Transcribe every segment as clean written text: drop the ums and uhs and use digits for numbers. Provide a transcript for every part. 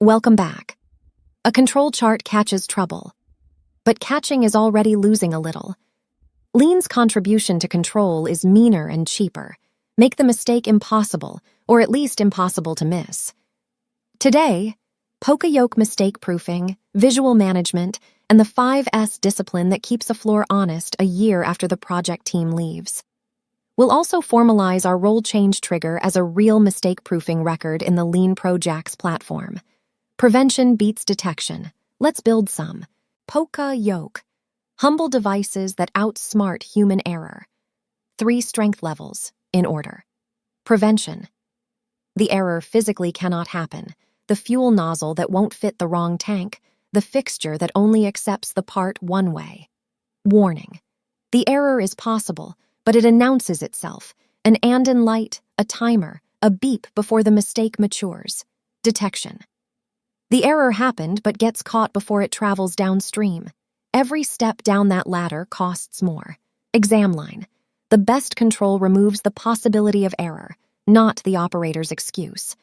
Welcome back. A control chart catches trouble, but catching is already losing a little. Lean's contribution to control is meaner and cheaper. Make the mistake impossible, or at least impossible to miss. Today, Poka-Yoke mistake proofing, visual management, and the 5S discipline that keeps a floor honest a year after the project team leaves. We'll also formalize our role change trigger as a real mistake-proofing record in the LeanProjax platform. Prevention beats detection. Let's build some. Poka-Yoke. Humble devices that outsmart human error. 3 strength levels, in order. Prevention. The error physically cannot happen. The fuel nozzle that won't fit the wrong tank. The fixture that only accepts the part one way. Warning. The error is possible, but it announces itself. An andon light, a timer, a beep before the mistake matures. Detection. The error happened but gets caught before it travels downstream. Every step down that ladder costs more. Exam line. The best control removes the possibility of error, not the operator's excuse.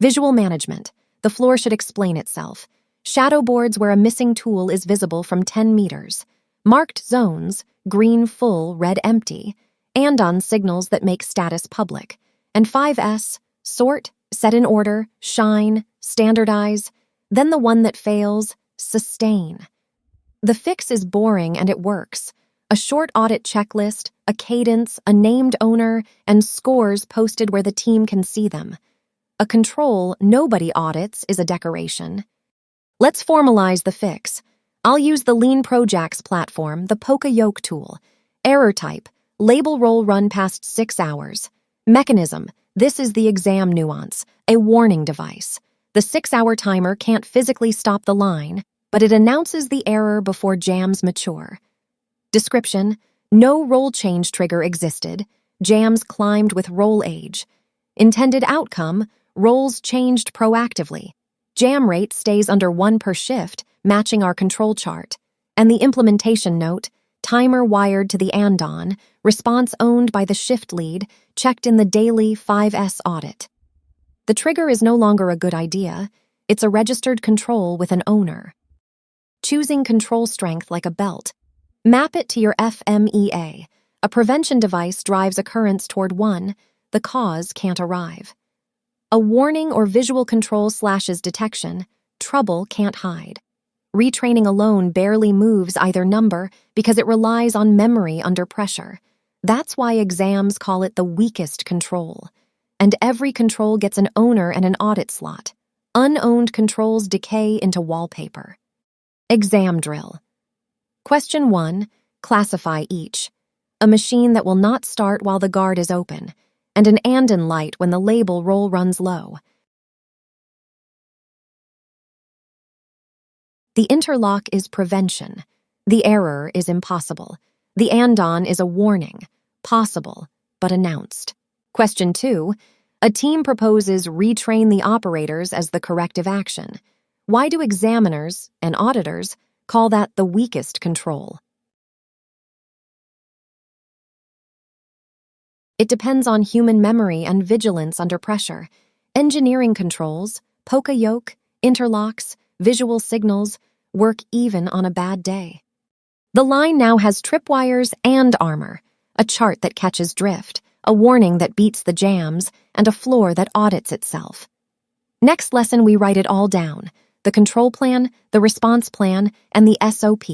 Visual management. The floor should explain itself. Shadow boards where a missing tool is visible from 10 meters. Marked zones, green full, red empty. Andon signals that make status public. And 5S, sort, set in order, shine, standardize. Then the one that fails, sustain. The fix is boring and it works. A short audit checklist, a cadence, a named owner, and scores posted where the team can see them. A control nobody audits is a decoration. Let's formalize the fix. I'll use the LeanProjax platform, the Poka-Yoke tool. Error type, label roll run past 6 hours. Mechanism, this is the exam nuance, a warning device. The 6-hour timer can't physically stop the line, but it announces the error before jams mature. Description, no roll change trigger existed. Jams climbed with roll age. Intended outcome, rolls changed proactively. Jam rate stays under 1 per shift, matching our control chart. And the implementation note, timer wired to the andon, response owned by the shift lead, checked in the daily 5S audit. The trigger is no longer a good idea. It's a registered control with an owner. Choosing control strength like a belt. Map it to your FMEA. A prevention device drives occurrence toward 1. The cause can't arrive. A warning or visual control slashes detection. Trouble can't hide. Retraining alone barely moves either number because it relies on memory under pressure. That's why exams call it the weakest control. And every control gets an owner and an audit slot. Unowned controls decay into wallpaper. Exam drill. Question 1. Classify each. A machine that will not start while the guard is open, and an andon light when the label roll runs low. The interlock is prevention. The error is impossible. The andon is a warning, possible, but announced. Question 2. A team proposes retrain the operators as the corrective action. Why do examiners and auditors call that the weakest control? It depends on human memory and vigilance under pressure. Engineering controls, Poka-Yoke, interlocks, visual signals work even on a bad day. The line now has tripwires and armor, a chart that catches drift, a warning that beats the jams, and a floor that audits itself. Next lesson, we write it all down: the control plan, the response plan, and the SOP.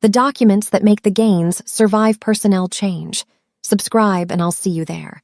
The documents that make the gains survive personnel change. Subscribe and I'll see you there.